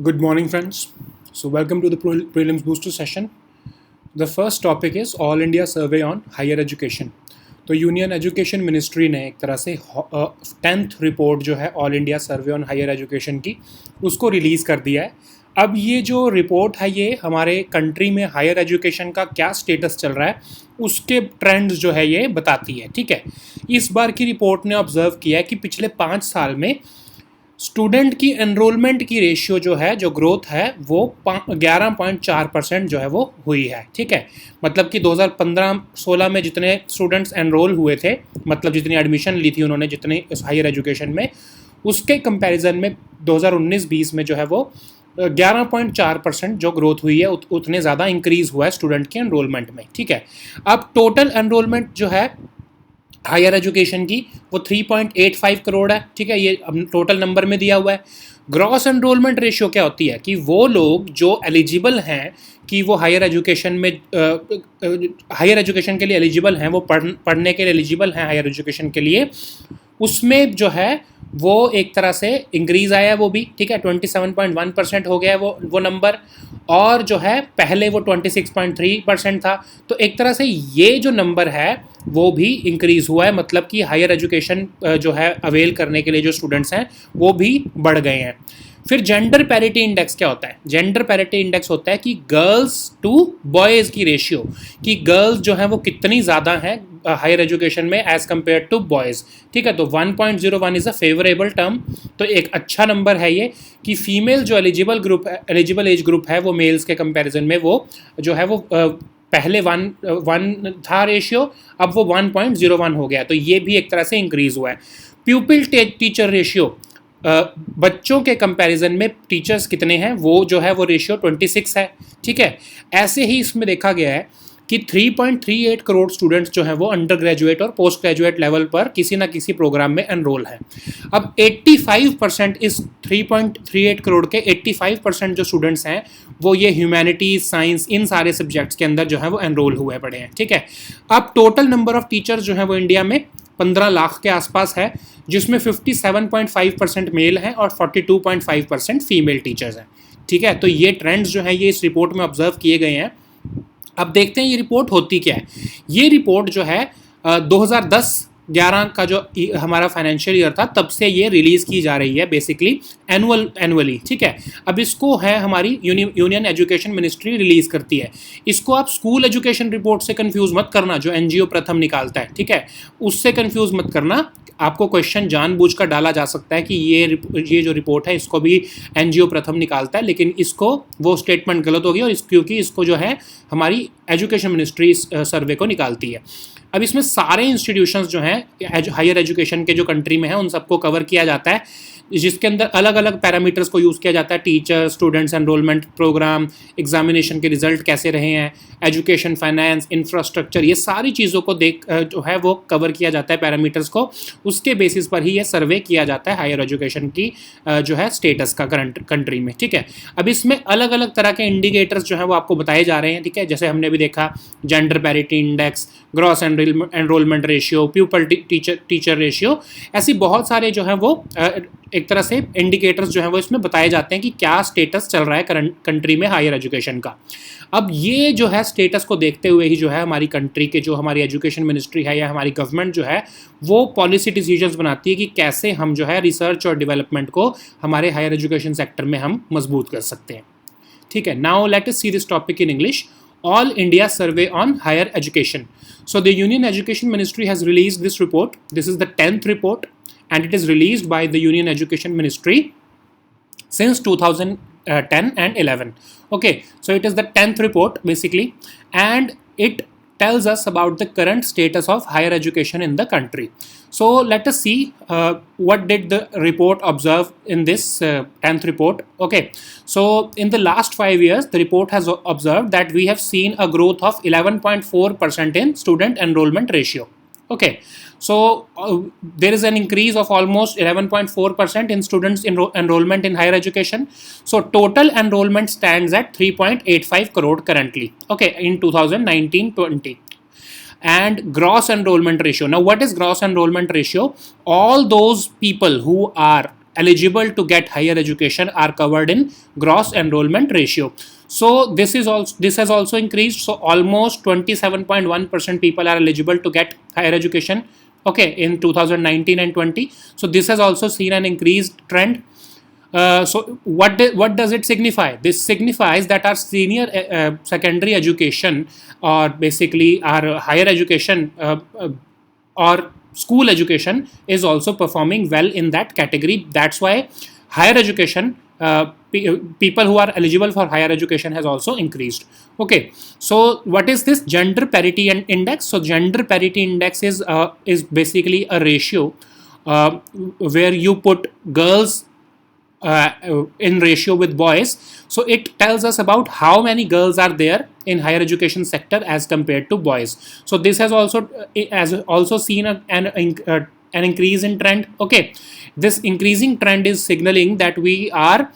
Good morning, friends. So, welcome to the Prelims Booster session. The first topic is All India Survey on Higher Education. तो union education ministry ने एक तरह से 10th report जो है all India survey on higher education की उसको release कर दिया है. अब ये जो रिपोर्ट है ये हमारे कंट्री में हायर एजुकेशन का क्या स्टेटस चल रहा है उसके ट्रेंड्स जो है ये बताती है. ठीक है, इस बार की रिपोर्ट ने ऑब्जर्व किया है कि पिछले 5 साल में स्टूडेंट की एनरोलमेंट की रेशियो जो है, जो ग्रोथ है वो 11.4% जो है वो हुई है. ठीक है, मतलब कि 2015-16 में जितने स्टूडेंट्स एनरोल हुए थे, मतलब जितनी एडमिशन ली थी उन्होंने जितने हायर एजुकेशन में, उसके कंपैरिजन में 2019-20 में जो है वो 11.4% जो ग्रोथ हुई है उतने ज़्यादा इंक्रीज़ हुआ है स्टूडेंट के एनरोलमेंट में. ठीक है, अब टोटल एनरोलमेंट जो है हायर एजुकेशन की वो 3.85 करोड़ है. ठीक है, ये टोटल नंबर में दिया हुआ है. ग्रॉस एनरोलमेंट रेशियो क्या होती है कि वो लोग जो एलिजिबल हैं कि वो हायर एजुकेशन में हायर एजुकेशन के लिए एलिजिबल हैं, वो पढ़ने के लिए एलिजिबल हैं हायर एजुकेशन के लिए, उसमें जो है वो एक तरह से इंक्रीज़ आया है वो भी. ठीक है, 27.1% हो गया है वो नंबर, और जो है पहले वो 26.3% था. तो एक तरह से ये जो नंबर है वो भी इंक्रीज़ हुआ है, मतलब कि हायर एजुकेशन जो है अवेल करने के लिए जो स्टूडेंट्स हैं वो भी बढ़ गए हैं. फिर जेंडर पैरिटी इंडेक्स क्या होता है? जेंडर पैरिटी इंडेक्स होता है कि गर्ल्स टू बॉयज़ की रेशियो, कि गर्ल्स जो हैं वो कितनी ज़्यादा हैं हायर एजुकेशन में एज़ कम्पेयर टू बॉयज़. ठीक है, तो 1.01 इज़ अ फेवरेबल टर्म. तो एक अच्छा नंबर है ये कि फीमेल जो एलिजिबल एज ग्रुप है वो मेल्स के कंपैरिजन में वो जो है वो पहले 1 था रेशियो, अब वो 1.01 हो गया. तो ये भी एक तरह से इंक्रीज़ हुआ है. प्यूपिल टीचर रेशियो, बच्चों के कंपैरिजन में टीचर्स कितने हैं वो जो है वो रेशियो 26 है. ठीक है, ऐसे ही इसमें देखा गया है कि 3.38 करोड़ स्टूडेंट्स जो हैं वो अंडर ग्रेजुएट और पोस्ट ग्रेजुएट लेवल पर किसी ना किसी प्रोग्राम में एनरोल हैं. अब 85% इस 3.38 करोड़ के 85% जो स्टूडेंट्स हैं वो ये ह्यूमैनिटीज़, साइंस, इन सारे सब्जेक्ट्स के अंदर जो है वो एनरोल हुए पड़े हैं. ठीक है, अब टोटल नंबर ऑफ टीचर्स जो हैं वो इंडिया में 15 लाख के आसपास है, जिसमें 57.5% मेल हैं और 42.5% फीमेल टीचर्स हैं. ठीक है, तो ये ट्रेंड्स जो हैं ये इस रिपोर्ट में ऑब्जर्व किए गए हैं. अब देखते हैं ये रिपोर्ट होती क्या है. ये रिपोर्ट जो है 2010-11 का जो हमारा फाइनेंशियल ईयर था तब से ये रिलीज़ की जा रही है बेसिकली एनुअली. ठीक है, अब इसको है हमारी यूनियन एजुकेशन मिनिस्ट्री रिलीज़ करती है. इसको आप स्कूल एजुकेशन रिपोर्ट से कंफ्यूज मत करना जो एनजीओ प्रथम निकालता है. ठीक है, उससे कंफ्यूज मत करना. आपको क्वेश्चन जानबूझकर डाला जा सकता है कि ये जो रिपोर्ट है इसको भी एनजीओ प्रथम निकालता है, लेकिन इसको वो स्टेटमेंट गलत होगी और क्योंकि इसको जो है हमारी एजुकेशन मिनिस्ट्री सर्वे को निकालती है. अब इसमें सारे इंस्टीट्यूशंस जो हैं हायर एजुकेशन के जो कंट्री में हैं उन सबको कवर किया जाता है, जिसके अंदर अलग अलग पैरामीटर्स को यूज़ किया जाता है. Teacher, students, enrolment programme, examination के रिजल्ट कैसे रहे हैं, एजुकेशन, फाइनेंस, इंफ्रास्ट्रक्चर, ये सारी चीज़ों को देख जो है वो कवर किया जाता है पैरामीटर्स को. उसके बेसिस पर ही ये सर्वे किया जाता है हायर एजुकेशन की जो है स्टेटस का करंट कंट्री में. ठीक है, अब इसमें अलग अलग तरह के इंडिकेटर्स जो है वो आपको बताए जा रहे हैं. ठीक है, जैसे हमने भी देखा gender parity index, gross enrolment ratio, pupil teacher ratio, ऐसी बहुत सारे जो है वो एक तरह से इंडिकेटर्स जो हैं वो इसमें बताए जाते हैं कि क्या स्टेटस चल रहा है करंट कंट्री में हायर एजुकेशन का. अब ये जो है स्टेटस को देखते हुए ही जो है हमारी कंट्री के जो हमारी एजुकेशन मिनिस्ट्री है या हमारी गवर्नमेंट जो है वो पॉलिसी डिसीजंस बनाती है कि कैसे हम जो है रिसर्च और डेवलपमेंट को हमारे हायर एजुकेशन सेक्टर में हम मजबूत कर सकते हैं. ठीक है, now let us see this topic in English. All India Survey on Higher Education. So the Union Education Ministry has released this report. This is the 10th report and it is released by the Union Education Ministry since 2010 and 11. Okay, so it is the 10th report basically, and it tells us about the current status of higher education in the country. So let us see what did the report observe in this 10th report. Okay, so in the last 5 years the report has observed that we have seen a growth of 11.4% in student enrollment ratio. Okay, so there is an increase of almost 11.4% in students enrollment in higher education. So total enrollment stands at 3.85 crore currently, okay, in 2019-20. And gross enrollment ratio, now what is gross enrollment ratio? All those people who are eligible to get higher education are covered in gross enrollment ratio. So this has also increased. So almost 27.1% people are eligible to get higher education, okay, in 2019 and 20. So this has also seen an increased trend. So what does it signify? This signifies that our senior secondary education, or basically our higher education or school education, is also performing well in that category. That's why higher education, people who are eligible for higher education has also increased. Okay, so what is this gender parity and index? So gender parity index is basically a ratio where you put girls in ratio with boys. So it tells us about how many girls are there in higher education sector as compared to boys. So this has also seen an increase in trend. Okay, this increasing trend is signaling that we are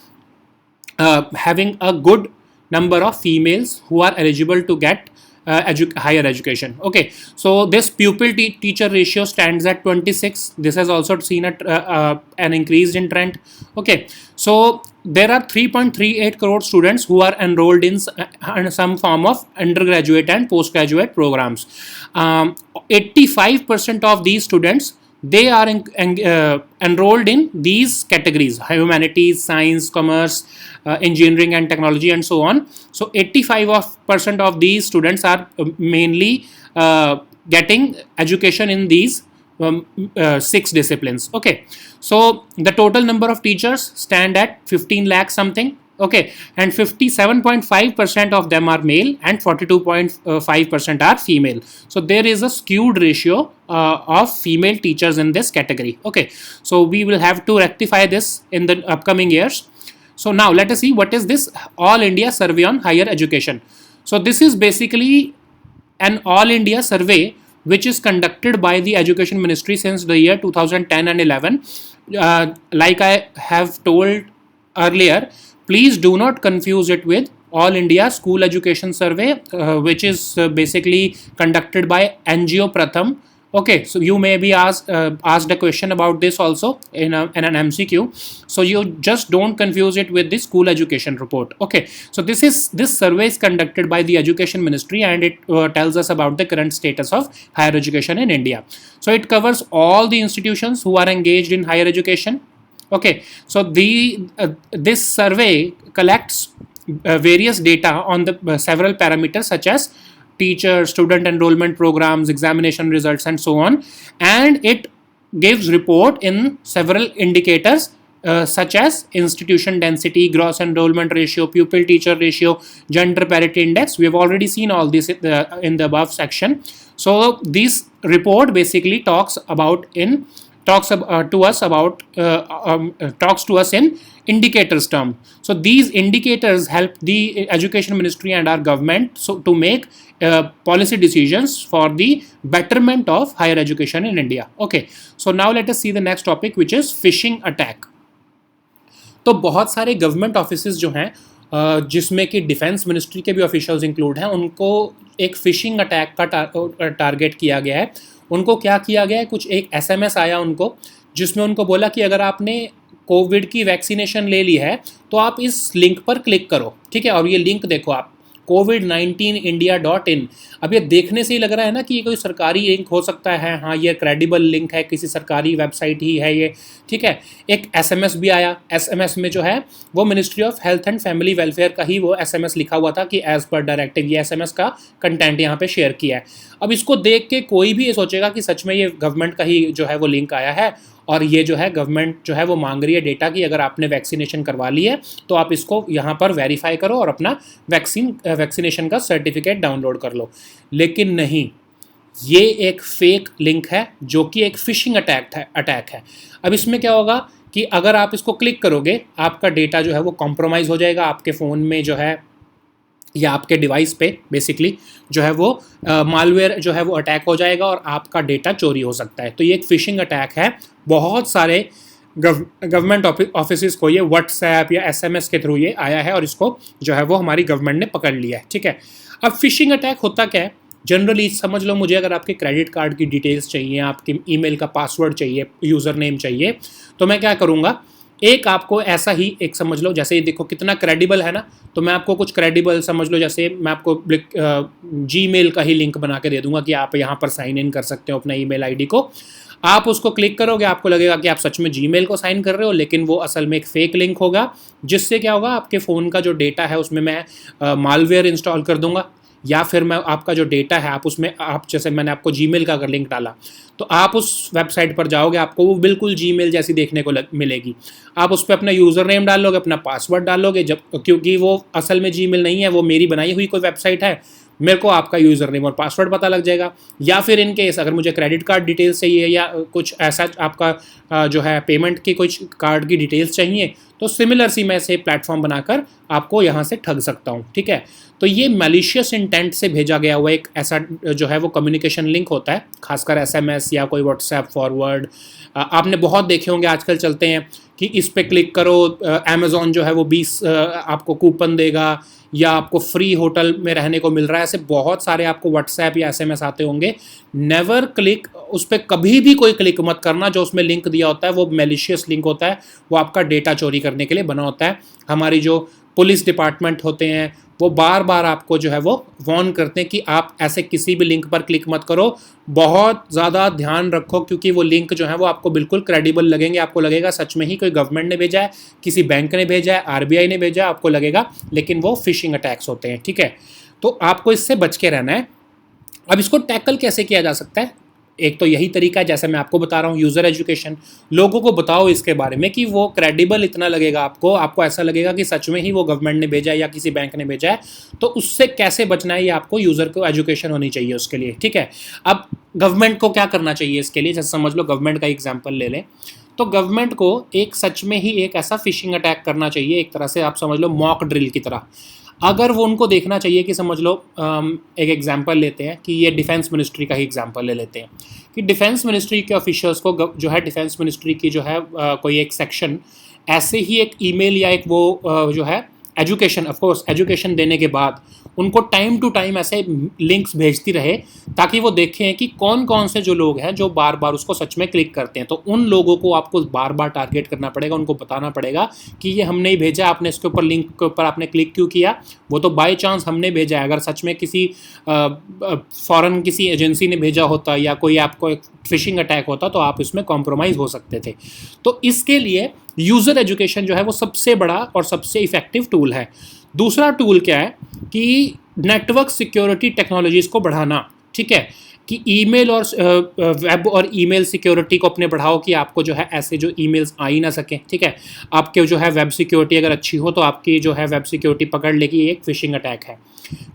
having a good number of females who are eligible to get higher education. Okay, so this pupil teacher ratio stands at 26. This has also seen an increase in trend. Okay, so there are 3.38 crore students who are enrolled in some form of undergraduate and postgraduate programs. 85% of these students, they are enrolled in these categories: humanities, science, commerce, engineering and technology, and so on. So 85% of these students are mainly getting education in these 6 disciplines. Okay, so the total number of teachers stand at 15 lakh something. Okay, and 57.5% of them are male and 42.5% are female. So there is a skewed ratio of female teachers in this category. Okay, so we will have to rectify this in the upcoming years. So now let us see what is this All India Survey on Higher Education. So this is basically an All India survey which is conducted by the Education Ministry since the year 2010 and 11. Like I have told earlier, please do not confuse it with All India School Education Survey, which is basically conducted by NGO Pratham. Okay, so you may be asked a question about this also in an MCQ. So you just don't confuse it with the school education report. Okay, so this survey is conducted by the Education Ministry, and it tells us about the current status of higher education in India. So it covers all the institutions who are engaged in higher education. Okay, so this survey collects various data on the several parameters such as teacher, student enrollment programs, examination results, and so on, and it gives report in several indicators such as institution density, gross enrollment ratio, pupil teacher ratio, gender parity index. We have already seen all this in the above section. So this report basically talks to us in indicators term. So these indicators help the Education Ministry and our government to make policy decisions for the betterment of higher education in India. Okay, so now let us see the next topic, which is phishing attack. तो बहुत सारे government offices जो हैं जिसमें कि defence ministry के भी officials include हैं, उनको एक फिशिंग अटैक का टारगेट किया गया है. उनको क्या किया गया है, कुछ एक SMS आया उनको जिसमें उनको बोला कि अगर आपने कोविड की वैक्सीनेशन ले ली है तो आप इस लिंक पर क्लिक करो. ठीक है, और ये लिंक देखो आप covid19india.in. अब ये देखने से ही लग रहा है ना कि ये कोई सरकारी लिंक हो सकता है. हाँ, ये क्रेडिबल लिंक है, किसी सरकारी वेबसाइट ही है ये. ठीक है, एक SMS भी आया. SMS में जो है वो ministry of health and family welfare का ही वो SMS लिखा हुआ था कि एज पर डायरेक्टिव. ये SMS का कंटेंट यहाँ पे शेयर किया है. अब इसको देख के कोई भी ये सोचेगा कि सच में ये गवर्नमेंट का ही जो है वो लिंक आया है और ये जो है गवर्नमेंट जो है वो मांग रही है डेटा कि अगर आपने वैक्सीनेशन करवा ली है तो आप इसको यहाँ पर वेरीफाई करो और अपना वैक्सीनेशन का सर्टिफिकेट डाउनलोड कर लो. लेकिन नहीं, ये एक फेक लिंक है जो कि एक फिशिंग अटैक है. अब इसमें क्या होगा कि अगर आप इसको क्लिक करोगे आपका डेटा जो है वो कॉम्प्रोमाइज़ हो जाएगा. आपके फ़ोन में जो है या आपके डिवाइस पे बेसिकली जो है वो मालवेयर जो है वो अटैक हो जाएगा और आपका डेटा चोरी हो सकता है. तो ये एक फिशिंग अटैक है. बहुत सारे गवर्नमेंट ऑफिसेस को ये व्हाट्सएप या SMS के थ्रू ये आया है और इसको जो है वो हमारी गवर्नमेंट ने पकड़ लिया है. ठीक है, अब फिशिंग अटैक होता क्या है जनरली समझ लो. मुझे अगर आपके क्रेडिट कार्ड की डिटेल्स चाहिए, आपके ईमेल का पासवर्ड चाहिए, यूज़र नेम चाहिए, तो मैं क्या करूँगा, एक आपको ऐसा ही एक समझ लो, जैसे ये देखो कितना क्रेडिबल है ना, तो मैं आपको कुछ क्रेडिबल समझ लो, जैसे मैं आपको जीमेल का ही लिंक बना के दे दूंगा कि आप यहाँ पर साइन इन कर सकते हो अपना ईमेल आईडी को। आप उसको क्लिक करोगे, आपको लगेगा कि आप सच में जीमेल को साइन कर रहे हो, लेकिन वो असल में एक फेक लिंक होगा, जिससे क्या होगा, आपके फ़ोन का जो डेटा है उसमें मैं मालवेयर इंस्टॉल कर दूंगा, या फिर मैं आपका जो डेटा है आप उसमें, आप जैसे मैंने आपको जीमेल का अगर लिंक डाला तो आप उस वेबसाइट पर जाओगे, आपको वो बिल्कुल जीमेल जैसी देखने को मिलेगी। आप उस पर अपना यूज़र नेम डालोगे, अपना पासवर्ड डालोगे, जब क्योंकि वो असल में जीमेल नहीं है, वो मेरी बनाई हुई कोई वेबसाइट है, मेरे को आपका यूज़र नेम और पासवर्ड पता लग जाएगा। या फिर इन केस अगर मुझे क्रेडिट कार्ड डिटेल्स चाहिए या कुछ ऐसा आपका जो है पेमेंट की कुछ कार्ड की डिटेल्स चाहिए, तो सिमिलर सी मैं से प्लेटफॉर्म बनाकर आपको यहाँ से ठग सकता हूँ, ठीक है। तो ये मैलिशियस इंटेंट से भेजा गया हुआ एक ऐसा जो है वो कम्युनिकेशन लिंक होता है, खासकर एसएमएस या कोई व्हाट्सएप फॉरवर्ड। आपने बहुत देखे होंगे, आजकल चलते हैं कि इस पे क्लिक करो, अमेज़ॉन जो है वो 20 आपको कूपन देगा, या आपको फ्री होटल में रहने को मिल रहा है। ऐसे बहुत सारे आपको व्हाट्सएप या एसएमएस आते होंगे। नेवर क्लिक, उस पर कभी भी कोई क्लिक मत करना। जो उसमें लिंक दिया होता है वो मैलिशियस लिंक होता है, वो आपका डेटा चोरी करने के लिए बना होता है। हमारी जो पुलिस डिपार्टमेंट होते हैं वो बार बार आपको जो है वो वार्न करते हैं कि आप ऐसे किसी भी लिंक पर क्लिक मत करो, बहुत ज़्यादा ध्यान रखो, क्योंकि वो लिंक जो है वो आपको बिल्कुल क्रेडिबल लगेंगे। आपको लगेगा सच में ही कोई गवर्नमेंट ने भेजा है, किसी बैंक ने भेजा है, आरबीआई ने भेजा है, आपको लगेगा, लेकिन वो फिशिंग अटैक्स होते हैं, ठीक है। तो आपको इससे बच के रहना है। अब इसको टैकल कैसे किया जा सकता है? एक तो यही तरीका है जैसे मैं आपको बता रहा हूँ, यूज़र एजुकेशन। लोगों को बताओ इसके बारे में कि वो क्रेडिबल इतना लगेगा आपको, आपको ऐसा लगेगा कि सच में ही वो गवर्नमेंट ने भेजा है या किसी बैंक ने भेजा है। तो उससे कैसे बचना है, ये आपको यूज़र को एजुकेशन होनी चाहिए उसके लिए, ठीक है। अब गवर्नमेंट को क्या करना चाहिए इसके लिए, जैसे समझ लो गवर्नमेंट का एग्जाम्पल ले लें, तो गवर्नमेंट को एक सच में ही एक ऐसा फिशिंग अटैक करना चाहिए, एक तरह से आप समझ लो मॉक ड्रिल की तरह। अगर वो उनको देखना चाहिए कि समझ लो एक एग्जांपल लेते हैं कि ये डिफेंस मिनिस्ट्री का ही एग्जांपल ले लेते हैं कि डिफेंस मिनिस्ट्री के ऑफिशियल्स को जो है डिफेंस मिनिस्ट्री की जो है कोई एक सेक्शन ऐसे ही एक ईमेल या एक वो जो है एजुकेशन, ऑफ कोर्स एजुकेशन देने के बाद उनको टाइम टू टाइम ऐसे लिंक्स भेजती रहे, ताकि वो देखें कि कौन कौन से जो लोग हैं जो बार बार उसको सच में क्लिक करते हैं। तो उन लोगों को आपको बार बार टारगेट करना पड़ेगा, उनको बताना पड़ेगा कि ये हमने ही भेजा, आपने इसके ऊपर लिंक के ऊपर आपने क्लिक क्यों किया, वो तो बाय चांस हमने भेजा है। अगर सच में किसी फॉरेन किसी एजेंसी ने भेजा होता या कोई आपको एक फिशिंग अटैक होता तो आप इसमें कॉम्प्रोमाइज़ हो सकते थे। तो इसके लिए यूज़र एजुकेशन जो है वो सबसे बड़ा और सबसे इफेक्टिव टूल है। दूसरा टूल क्या है कि नेटवर्क सिक्योरिटी टेक्नोलॉजीज़ को बढ़ाना, ठीक है, कि ईमेल और वेब और ईमेल सिक्योरिटी को अपने बढ़ाओ, कि आपको जो है ऐसे जो ईमेल्स आ ही ना सकें, ठीक है। आपके जो है वेब सिक्योरिटी अगर अच्छी हो तो आपकी जो है वेब सिक्योरिटी पकड़ लेगी एक फिशिंग अटैक है।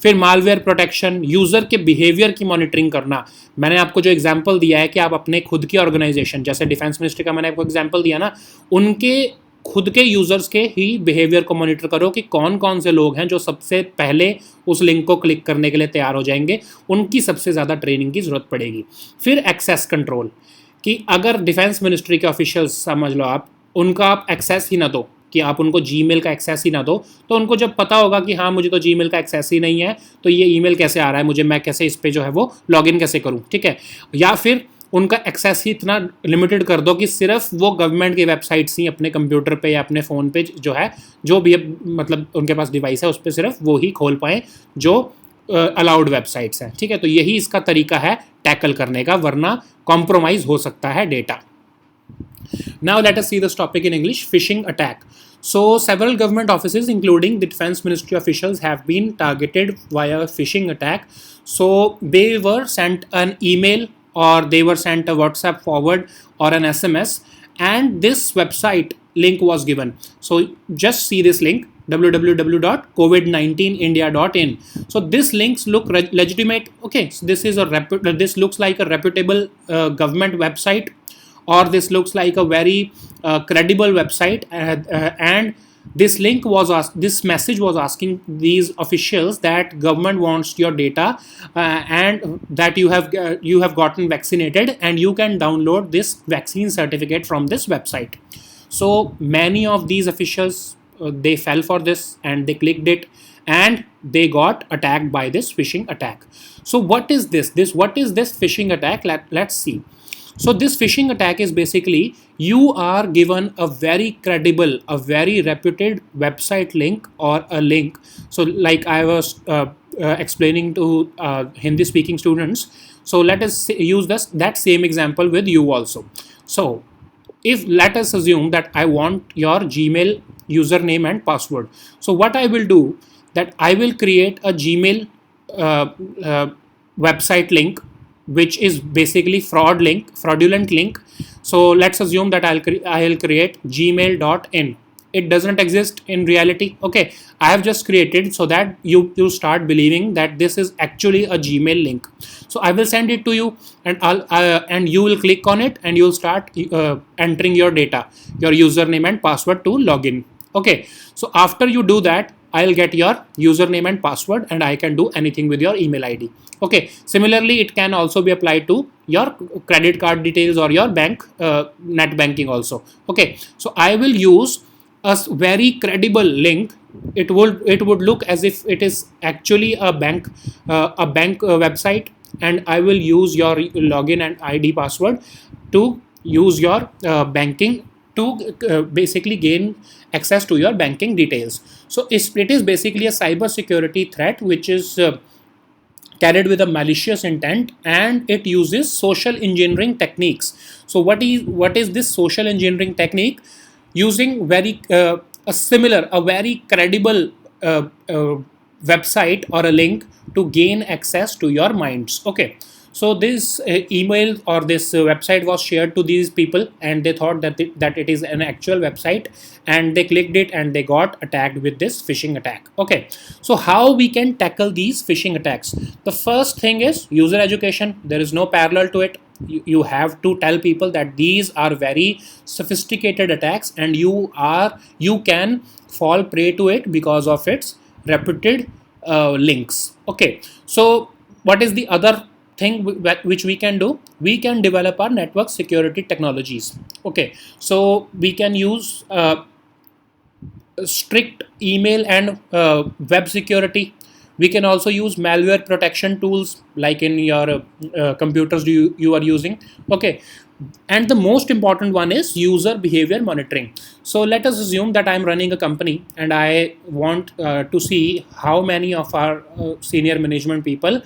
फिर मालवेयर प्रोटेक्शन, यूज़र के बिहेवियर की मॉनिटरिंग करना। मैंने आपको जो एग्जांपल दिया है कि आप अपने खुद की ऑर्गेनाइजेशन, जैसे डिफेंस मिनिस्ट्री का मैंने आपको एग्जांपल दिया ना, उनके खुद के यूज़र्स के ही बिहेवियर को मॉनिटर करो कि कौन कौन से लोग हैं जो सबसे पहले उस लिंक को क्लिक करने के लिए तैयार हो जाएंगे, उनकी सबसे ज़्यादा ट्रेनिंग की ज़रूरत पड़ेगी। फिर एक्सेस कंट्रोल, कि अगर डिफेंस मिनिस्ट्री के ऑफिशियल्स समझ लो आप, उनका आप एक्सेस ही ना दो, कि आप उनको जीमेल का एक्सेस ही ना दो, तो उनको जब पता होगा कि हाँ मुझे तो जीमेल का एक्सेस ही नहीं है, तो ये ईमेल कैसे आ रहा है मुझे, मैं कैसे इस पर जो है वो लॉगिन कैसे करूँ, ठीक है। या फिर उनका एक्सेस ही इतना लिमिटेड कर दो कि सिर्फ वो गवर्नमेंट की वेबसाइट्स ही अपने कंप्यूटर पे या अपने फ़ोन पे जो है, जो भी मतलब उनके पास डिवाइस है उस पर सिर्फ वो ही खोल पाएँ जो अलाउड वेबसाइट्स हैं, ठीक है। तो यही इसका तरीका है टैकल करने का, वरना कॉम्प्रोमाइज़ हो सकता है data. Now let us see this topic in English, phishing attack. So several government offices including the defense ministry officials have been targeted via phishing attack. So they were sent an email or they were sent a WhatsApp forward or an SMS, and this website link was given. So just see this link, www.covid19india.in. So this links look legitimate. Okay, so this is this looks like a reputable government website, or this looks like a very credible website, and this link was this message was asking these officials that government wants your data, and that you have gotten vaccinated and you can download this vaccine certificate from this website. So many of these officials they fell for this and they clicked it and they got attacked by this phishing attack. So what is this what is this phishing attack? Let's see. So this phishing attack is basically you are given a very credible, a very reputed website link or a link. So like I was explaining to Hindi speaking students. So let us use that same example with you also. So if let us assume that I want your Gmail username and password. So what I will do, that I will create a Gmail uh, uh, website link, which is basically fraudulent link. So let's assume that I'll create gmail.in. It doesn't exist in reality. Okay, I have just created so that you start believing that this is actually a Gmail link. So I will send it to you, and and you will click on it, and you'll start entering your data, your username and password to login. Okay, so after you do that, I'll get your username and password, and I can do anything with your email ID. Okay, similarly it can also be applied to your credit card details or your bank net banking also. Okay, so I will use a very credible link. It would look as if it is actually a bank website, and I will use your login and ID password to use your banking to basically gain access to your banking details. So it is basically a cyber security threat which is carried with a malicious intent, and it uses social engineering techniques. So what is this social engineering technique? Using a very credible website or a link to gain access to your minds. Okay, so this email or this website was shared to these people, and they thought that it is an actual website, and they clicked it and they got attacked with this phishing attack. Okay, so how we can tackle these phishing attacks? The first thing is user education. There is no parallel to it. You have to tell people that these are very sophisticated attacks, and you can fall prey to it because of its reputed links. Okay, so what is the other thing which we can do? We can develop our network security technologies. Okay, so we can use strict email and web security. We can also use malware protection tools like in your computers you are using. Okay, and the most important one is user behavior monitoring. So let us assume that I'm running a company, and I want to see how many of our senior management people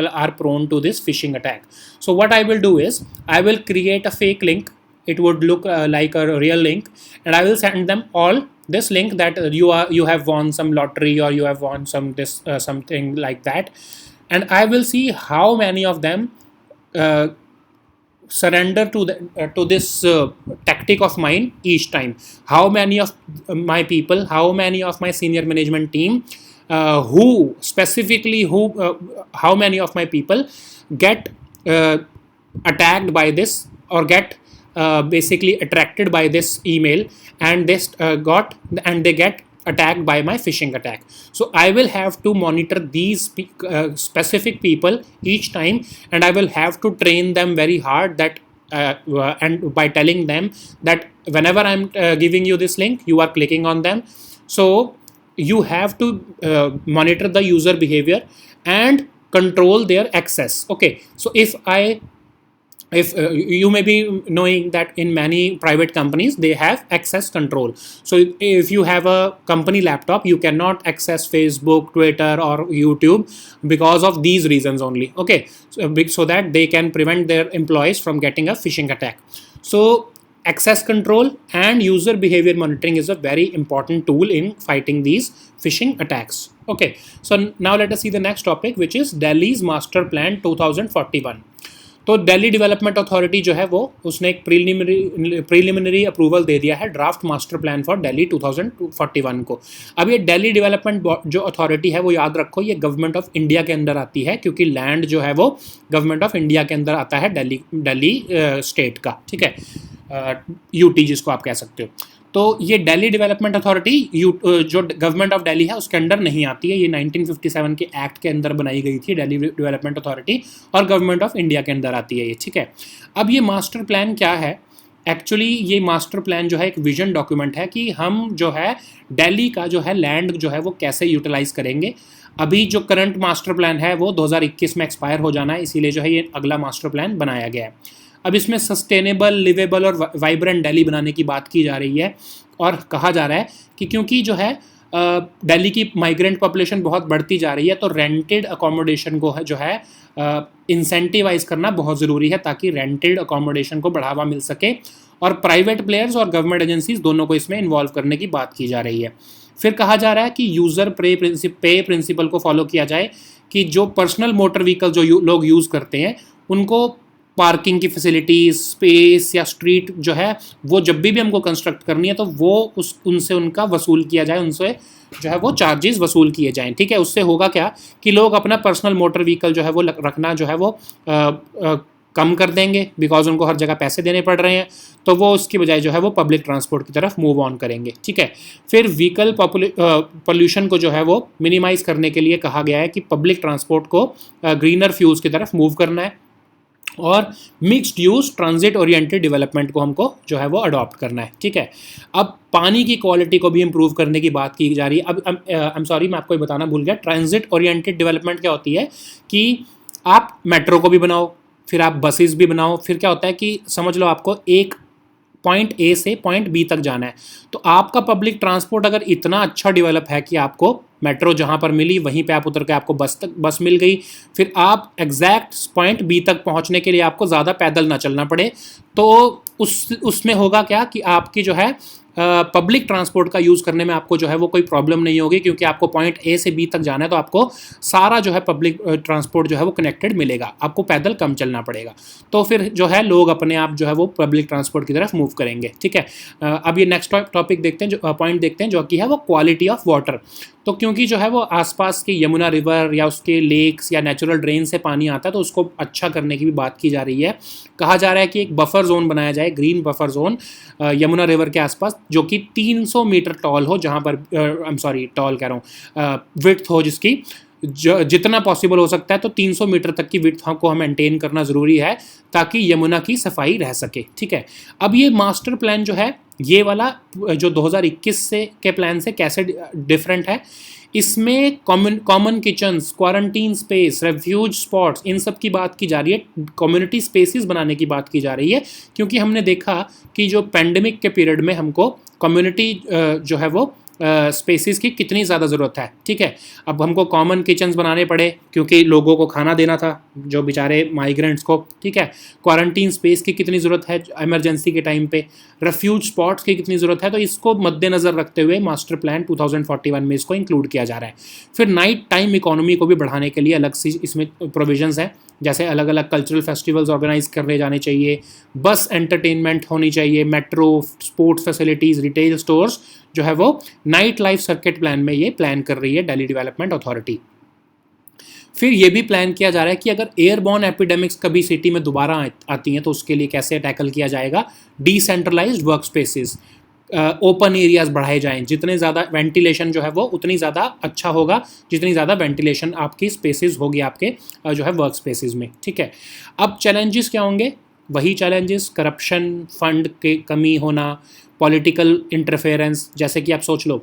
are prone to this phishing attack. So what I will do is I will create a fake link. It would look like a real link, and I will send them all this link that you have won some lottery, or you have won something like that, and I will see how many of them uh, surrender to this tactic of mine each time. How many of my people, how many of my senior management team, how many of my people get attacked by this, or get basically attracted by this email, and they get attacked by my phishing attack. So I will have to monitor these specific people each time, and I will have to train them very hard, that and by telling them that whenever I'm giving you this link, you are clicking on them. So you have to monitor the user behavior and control their access. Okay, so if you may be knowing that in many private companies they have access control. So if you have a company laptop, you cannot access Facebook, Twitter or YouTube because of these reasons only. Okay, so that they can prevent their employees from getting a phishing attack. So access control and user behavior monitoring is a very important tool in fighting these phishing attacks. Okay, so now let us see the next topic, which is Delhi's master plan 2041. तो Delhi development authority जो है वो उसने एक preliminary approval दे दिया है draft master plan for Delhi 2041 को. अब ये दिल्ली डेवलपमेंट जो अथॉरिटी है वो याद रखो, ये गवर्नमेंट ऑफ इंडिया के अंदर आती है, क्योंकि लैंड जो है वो गवर्नमेंट ऑफ इंडिया के अंदर आता है, दिल्ली स्टेट का. ठीक है, यूटी जिसको आप कह सकते हो. तो ये दिल्ली डेवलपमेंट अथॉरिटी जो गवर्नमेंट ऑफ दिल्ली है उसके अंडर नहीं आती है. ये 1957 के एक्ट के अंदर बनाई गई थी दिल्ली डेवलपमेंट अथॉरिटी, और गवर्नमेंट ऑफ इंडिया के अंदर आती है ये. ठीक है, अब ये मास्टर प्लान क्या है? एक्चुअली ये मास्टर प्लान जो है एक विजन डॉक्यूमेंट है कि हम जो है दिल्ली का जो है लैंड जो है वो कैसे यूटिलाइज करेंगे। अभी जो करंट मास्टर प्लान है वो 2021 में एक्सपायर हो जाना है, इसीलिए जो है ये अगला मास्टर प्लान बनाया गया है। अब इसमें सस्टेनेबल, लिवेबल और वाइब्रेंट दिल्ली बनाने की बात की जा रही है, और कहा जा रहा है कि क्योंकि जो है दिल्ली की माइग्रेंट पॉपुलेशन बहुत बढ़ती जा रही है, तो रेंटेड अकोमोडेशन को जो है इंसेंटिवाइज करना बहुत ज़रूरी है, ताकि रेंटेड अकोमोडेशन को बढ़ावा मिल सके, और प्राइवेट प्लेयर्स और गवर्नमेंट एजेंसीज दोनों को इसमें इन्वॉल्व करने की बात की जा रही है। फिर कहा जा रहा है कि यूज़र पे प्रिंसिपल को फॉलो किया जाए, कि जो पर्सनल मोटर व्हीकल जो लोग यूज़ करते हैं उनको पार्किंग की फैसिलिटीज, स्पेस या स्ट्रीट जो है वो जब भी हमको कंस्ट्रक्ट करनी है तो वो उनसे उनका वसूल किया जाए, उनसे जो है वो चार्जेस वसूल किए जाएं। ठीक है, उससे होगा क्या कि लोग अपना पर्सनल मोटर व्हीकल जो है वो रखना जो है वो कम कर देंगे, बिकॉज उनको हर जगह पैसे देने पड़ रहे हैं, तो वो उसकी बजाय जो है वो पब्लिक ट्रांसपोर्ट की तरफ मूव ऑन करेंगे। ठीक है, फिर व्हीकल पोल्यूशन को जो है वो मिनिमाइज़ करने के लिए कहा गया है कि पब्लिक ट्रांसपोर्ट को ग्रीनर फ्यूल्स की तरफ मूव करना है, और mixed use transit oriented development को हमको जो है वो अडॉप्ट करना है। ठीक है, अब पानी की क्वालिटी को भी इम्प्रूव करने की बात की जा रही है। अब आई एम सॉरी, मैं आपको बताना भूल गया, ट्रांजिट ओरिएंटेड डेवलपमेंट क्या होती है कि आप मेट्रो को भी बनाओ, फिर आप बसेस भी बनाओ, फिर क्या होता है कि समझ लो आपको एक पॉइंट ए से पॉइंट बी तक जाना है, तो आपका पब्लिक ट्रांसपोर्ट अगर इतना अच्छा डेवलप है कि आपको मेट्रो जहाँ पर मिली वहीं पे आप उतर के आपको बस मिल गई, फिर आप एग्जैक्ट पॉइंट बी तक पहुँचने के लिए आपको ज़्यादा पैदल ना चलना पड़े, तो उसमें होगा क्या कि आपकी जो है पब्लिक ट्रांसपोर्ट का यूज़ करने में आपको जो है वो कोई प्रॉब्लम नहीं होगी, क्योंकि आपको पॉइंट ए से बी तक जाना है, तो आपको सारा जो है पब्लिक ट्रांसपोर्ट जो है वो कनेक्टेड मिलेगा, आपको पैदल कम चलना पड़ेगा, तो फिर जो है लोग अपने आप जो है वो पब्लिक ट्रांसपोर्ट की तरफ मूव करेंगे। ठीक है, अब ये नेक्स्ट टॉपिक देखते हैं, जो पॉइंट देखते हैं, जो कि है वो क्वालिटी ऑफ वाटर। तो क्योंकि जो है वो आसपास की यमुना रिवर या उसके लेक्स या नेचुरल ड्रेन से पानी आता है, तो उसको अच्छा करने की भी बात की जा रही है। कहा जा रहा है कि एक बफर जोन बनाया जाए, green buffer zone Yamuna river के आसपास, जो कि 300 मीटर टॉल हो, जहाँ पर आई एम सॉरी टॉल कह रहा हूँ, विड्थ हो जिसकी जितना पॉसिबल हो सकता है, तो 300 मीटर तक की विड्थ को हम मेंटेन करना ज़रूरी है, ताकि यमुना की सफाई रह सके। ठीक है, अब ये मास्टर प्लान जो है ये वाला जो 2021 से के प्लान से कैसे डिफरेंट है, इसमें common kitchens, quarantine space, refuge spots, इन सब की बात की जा रही है, कम्युनिटी स्पेसेस बनाने की बात की जा रही है, क्योंकि हमने देखा कि जो पेंडेमिक के पीरियड में हमको कम्युनिटी जो है वो स्पेसिस की कितनी ज़्यादा ज़रूरत है। ठीक है, अब हमको कॉमन किचन्स बनाने पड़े क्योंकि लोगों को खाना देना था, जो बेचारे माइग्रेंट्स को। ठीक है, क्वारंटीन स्पेस की कितनी ज़रूरत है इमरजेंसी के टाइम पे, रेफ्यूज स्पॉट्स की कितनी ज़रूरत है, तो इसको मद्देनज़र रखते हुए मास्टर प्लान 2041 में इसको इंक्लूड किया जा रहा है। फिर नाइट टाइम इकोनॉमी को भी बढ़ाने के लिए अलग सी इसमें प्रोविजंस हैं, जैसे अलग अलग कल्चरल फेस्टिवल्स ऑर्गेनाइज करने जाने चाहिए, बस एंटरटेनमेंट होनी चाहिए, metro, sports facilities, retail stores जो है वो नाइट लाइफ सर्किट प्लान में ये प्लान कर रही है दिल्ली डेवलपमेंट अथॉरिटी। फिर ये भी प्लान किया जा रहा है कि अगर एयरबॉर्न एपिडेमिक्स कभी सिटी में दोबारा आती हैं तो उसके लिए कैसे टैकल किया जाएगा। Decentralised work spaces, open areas बढ़ाए जाएं, जितने ज़्यादा वेंटिलेशन जो है वो उतनी ज़्यादा अच्छा होगा, जितनी ज़्यादा वेंटिलेशन आपकी स्पेसिस होगी आपके जो है वर्क स्पेसिस में। ठीक है, अब चैलेंजेस क्या होंगे, वही चैलेंजेस, करप्शन, फंड के कमी होना, पॉलिटिकल इंटरफेरेंस। जैसे कि आप सोच लो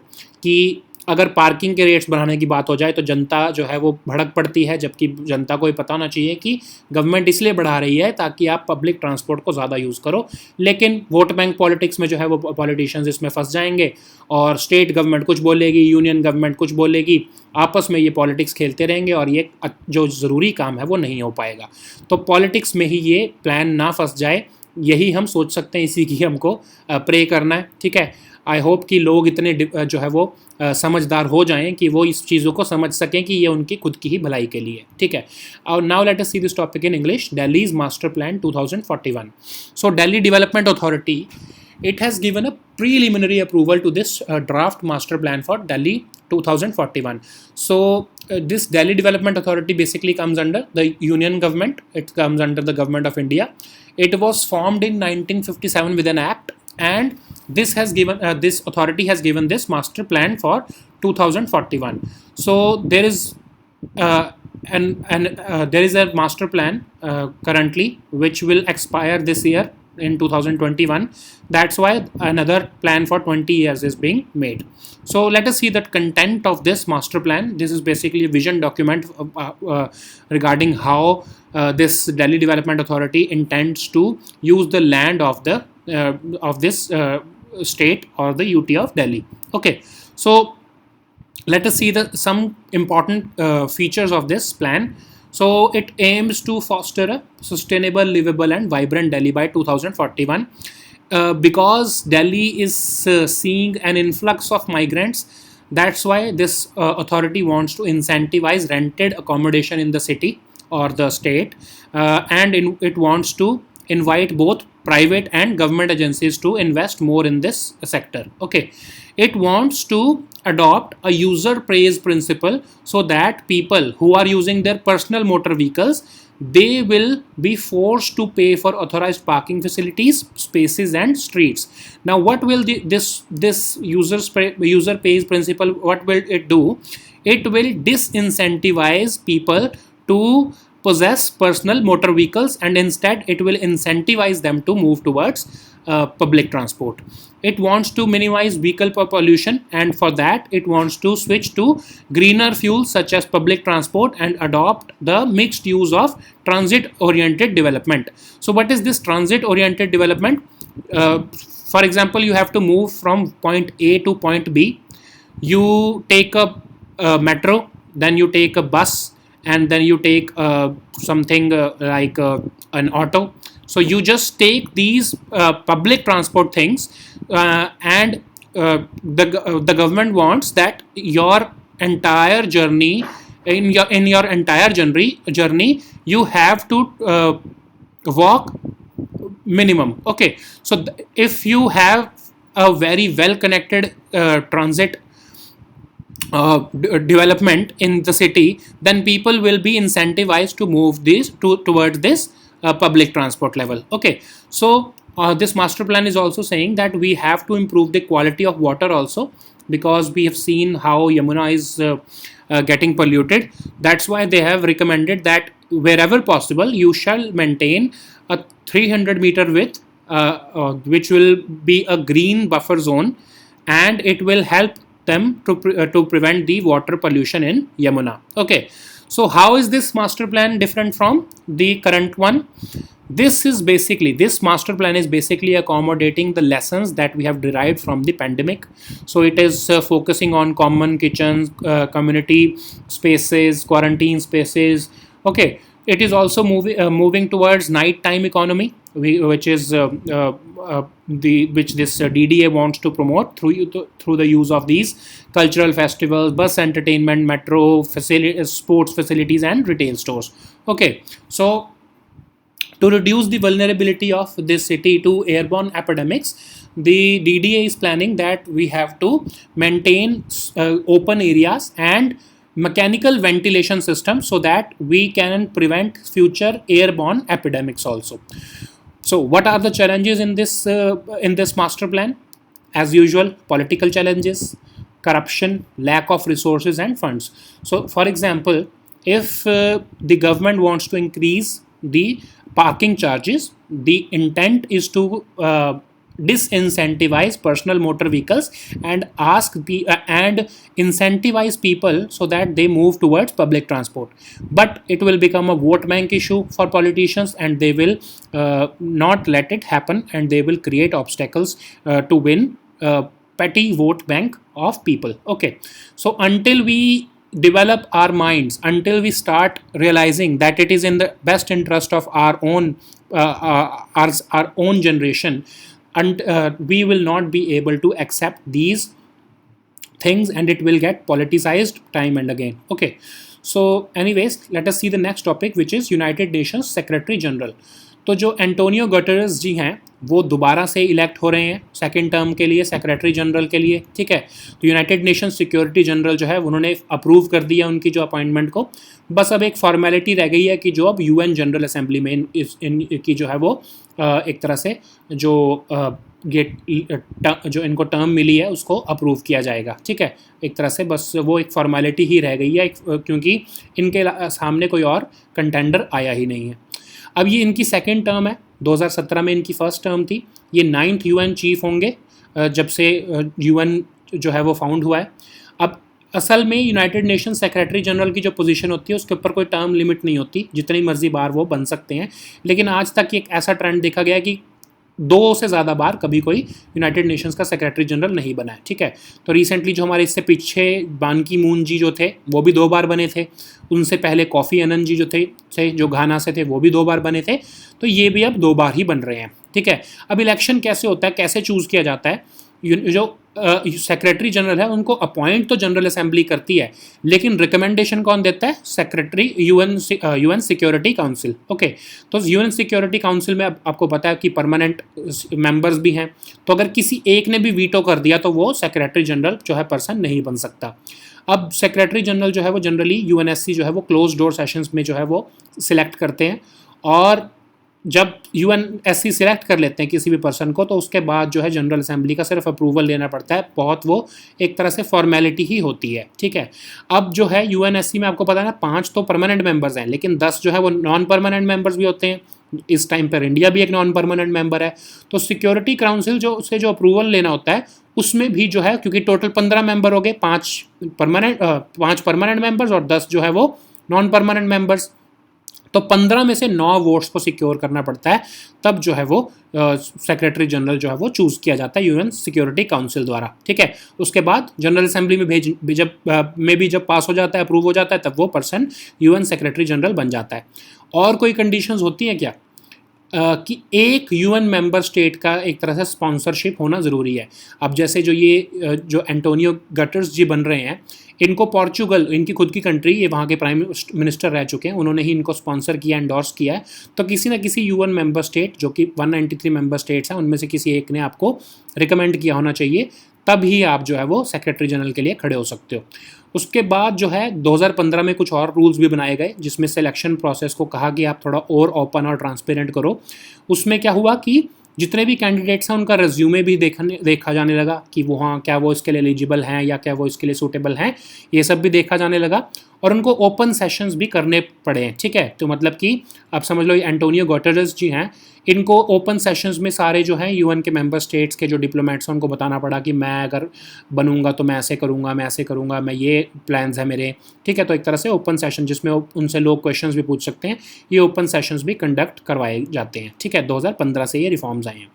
कि अगर पार्किंग के रेट्स बढ़ाने की बात हो जाए तो जनता जो है वो भड़क पड़ती है, जबकि जनता को ये पता होना चाहिए कि गवर्नमेंट इसलिए बढ़ा रही है ताकि आप पब्लिक ट्रांसपोर्ट को ज़्यादा यूज़ करो, लेकिन वोट बैंक पॉलिटिक्स में जो है वो पॉलिटिशियंस इसमें फंस जाएंगे, और स्टेट गवर्नमेंट कुछ बोलेगी, यूनियन गवर्नमेंट कुछ बोलेगी, आपस में ये पॉलिटिक्स खेलते रहेंगे, और ये जो ज़रूरी काम है वो नहीं हो पाएगा। तो पॉलिटिक्स में ही ये प्लान ना फंस जाए, यही हम सोच सकते हैं, इसी की हमको प्रे करना है। ठीक है, आई होप कि लोग इतने जो है वो समझदार हो जाएं कि वो इस चीज़ों को समझ सकें कि ये उनकी खुद की ही भलाई के लिए। ठीक है, और now let us see this topic in English, Delhi's master plan 2041। So Delhi development authority, it has given a preliminary approval to this draft master plan for Delhi 2041. So this Delhi Development Authority basically comes under the Union government. It comes under the government of India. It was formed in 1957 with an act, and this has given this authority has given this master plan for 2041. So there is there is a master plan currently which will expire this year, in 2021. That's why another plan for 20 years is being made. So let us see the content of this master plan. This is basically a vision document regarding how this Delhi Development Authority intends to use the land of the of this state or the UT of Delhi. Okay, so let us see some important features of this plan. So it aims to foster a sustainable, livable and vibrant Delhi by 2041. Because Delhi is seeing an influx of migrants, that's why this authority wants to incentivize rented accommodation in the city or the state, and it wants to invite both private and government agencies to invest more in this sector. Okay, it wants to adopt a user pays principle so that people who are using their personal motor vehicles, they will be forced to pay for authorized parking facilities, spaces and streets. Now what will this user pays principle, what will it do? It will disincentivize people to possess personal motor vehicles, and instead it will incentivize them to move towards public transport. It wants to minimize vehicle pollution, and for that it wants to switch to greener fuels such as public transport and adopt the mixed use of transit oriented development. So what is this transit oriented development? For example, you have to move from point A to point B. You take a metro, then you take a bus, and then you take something like an auto. So you just take these public transport things, and the government wants that your entire journey, in your entire journey you have to walk minimum. Okay, so if you have a very well connected transit development in the city, then people will be incentivized to move this towards this public transport level. Okay, so this master plan is also saying that we have to improve the quality of water also, because we have seen how Yamuna is getting polluted. That's why they have recommended that wherever possible you shall maintain a 300-meter width, which will be a green buffer zone, and it will help them to prevent the water pollution in Yamuna. Okay, so how is this master plan different from the current one? This master plan is basically accommodating the lessons that we have derived from the pandemic. So it is focusing on common kitchens, community spaces, quarantine spaces. Okay, it is also moving towards nighttime economy, which is which this DDA wants to promote through the use of these cultural festivals, bus entertainment, metro sports facilities and retail stores. Okay, so to reduce the vulnerability of this city to airborne epidemics, the DDA is planning that we have to maintain open areas and mechanical ventilation systems so that we can prevent future airborne epidemics also. So what are the challenges in this master plan? As usual, political challenges, corruption, lack of resources and funds. So for example, if the government wants to increase the parking charges, the intent is to disincentivize personal motor vehicles and and incentivize people so that they move towards public transport. But it will become a vote bank issue for politicians, and they will not let it happen, and they will create obstacles to win petty vote bank of people. Okay, so until we develop our minds, until we start realizing that it is in the best interest of our own generation, and we will not be able to accept these things, and it will get politicized time and again. Okay, so anyways, let us see the next topic, which is United Nations Secretary General. तो जो Antonio Guterres जी हैं वो दोबारा से elect हो रहे हैं second term के लिए, सेक्रेटरी जनरल के लिए. ठीक है, तो यूनाइटेड नेशन सिक्योरिटी जनरल जो है उन्होंने अप्रूव कर दिया उनकी जो अपॉइंटमेंट को. बस अब एक फॉर्मेलिटी रह गई है कि जो अब यूएन जनरल असेंबली में इनकी जो है वो एक तरह से जो जो इनको टर्म मिली है उसको अप्रूव किया जाएगा. ठीक है, एक तरह से बस वो एक फॉर्मेलिटी ही रह गई है, क्योंकि इनके सामने कोई और कंटेंडर आया ही नहीं है. अब ये इनकी सेकेंड टर्म है, 2017 में इनकी फर्स्ट टर्म थी। ये 9th UN चीफ होंगे जब से UN जो है वो फाउंड हुआ है। अब असल में यूनाइटेड नेशन सेक्रेटरी जनरल की जो पोजीशन होती है उसके ऊपर कोई टर्म लिमिट नहीं होती, जितनी मर्जी बार वो बन सकते हैं। लेकिन आज तक एक ऐसा ट्रेंड देखा गया है कि 2 से ज़्यादा बार कभी कोई यूनाइटेड नेशंस का सेक्रेटरी जनरल नहीं बना है, ठीक है। तो रिसेंटली जो हमारे इससे पीछे बान की मून जी जो थे वो भी 2 बार बने थे। उनसे पहले कॉफ़ी अनन जी जो थे जो घाना से थे वो भी 2 बार बने थे। तो ये भी अब 2 बार ही बन रहे हैं, ठीक है। अब इलेक्शन कैसे होता है, कैसे चूज़ किया जाता है? जो सेक्रेटरी जनरल है उनको अपॉइंट तो जनरल असेंबली करती है, लेकिन रिकमेंडेशन कौन देता है? Secretary UN security council. Okay, तो यूएन सिक्योरिटी काउंसिल में आपको पता है कि परमानेंट मेंबर्स भी हैं। तो अगर किसी एक ने भी वीटो कर दिया तो वो सेक्रेटरी जनरल जो है पर्सन नहीं बन सकता। अब सेक्रेटरी जनरल जो है वो जनरली यूएनएससी जो है वो क्लोज डोर सेशंस में जो है वो सिलेक्ट करते हैं, और जब यूएनएससी सिलेक्ट कर लेते हैं किसी भी पर्सन को तो उसके बाद जो है जनरल असेंबली का सिर्फ अप्रूवल लेना पड़ता है। बहुत वो एक तरह से फॉर्मेलिटी ही होती है, ठीक है। अब जो है यूएनएससी में आपको पता है ना 5 तो परमानेंट मेंबर्स हैं, लेकिन 10 जो है वो नॉन परमानेंट मेंबर्स भी होते हैं। इस टाइम पर इंडिया भी एक नॉन परमानेंट मेंबर है। तो सिक्योरिटी काउंसिल जो उससे जो अप्रूवल लेना होता है उसमें भी जो है, क्योंकि टोटल 15 मेंबर हो गए, 5 परमानेंट मेंबर्स और 10 जो है वो नॉन परमानेंट मेंबर्स, तो 15 में से 9 वोट्स को सिक्योर करना पड़ता है। तब जो है वो सेक्रेटरी जनरल जो है वो चूज़ किया जाता है यूएन सिक्योरिटी काउंसिल द्वारा, ठीक है। उसके बाद जनरल असेंबली में जब पास हो जाता है, अप्रूव हो जाता है, तब वो पर्सन यूएन सेक्रेटरी जनरल बन जाता है। और कोई कंडीशंस होती हैं क्या? कि एक यूएन मेंबर स्टेट का एक तरह से स्पॉन्सरशिप होना ज़रूरी है। अब जैसे जो एंटोनियो गटर्स जी बन रहे हैं, इनको पोर्चुगल, इनकी खुद की कंट्री, ये वहाँ के प्राइम मिनिस्टर रह चुके हैं, उन्होंने ही इनको स्पॉन्सर किया, एंडोर्स किया है। तो किसी ना किसी यूएन मेंबर स्टेट, जो कि 193 मेंबर स्टेट्स हैं, उनमें से किसी एक ने आपको रिकमेंड किया होना चाहिए, तभी आप जो है वो सेक्रेटरी जनरल के लिए खड़े हो सकते हो। उसके बाद जो है 2015 में कुछ और रूल्स भी बनाए गए, जिसमें सिलेक्शन प्रोसेस को कहा कि आप थोड़ा और ओपन और ट्रांसपेरेंट करो। उसमें क्या हुआ कि जितने भी कैंडिडेट्स हैं उनका रिज्यूमे भी देखा जाने लगा कि वो हाँ क्या वो इसके लिए एलिजिबल हैं या क्या वो इसके लिए सूटेबल हैं, ये सब भी देखा जाने लगा। और उनको ओपन सेशंस भी करने पड़े हैं, ठीक है। तो मतलब कि आप समझ लो एंटोनियो गुटेरेस जी हैं, इनको ओपन सेशंस में सारे जो हैं यूएन के मेंबर स्टेट्स के जो डिप्लोमेट्स हैं उनको बताना पड़ा कि मैं अगर बनूंगा तो मैं ऐसे करूंगा, मैं ऐसे करूंगा, मैं ये प्लान्स हैं मेरे, ठीक है। तो एक तरह से ओपन सेशन जिसमें उनसे लोग क्वेश्चंस भी पूछ सकते हैं, ये ओपन सेशंस भी कंडक्ट करवाए जाते हैं, ठीक है। 2015 से ये रिफॉर्म्स आए हैं।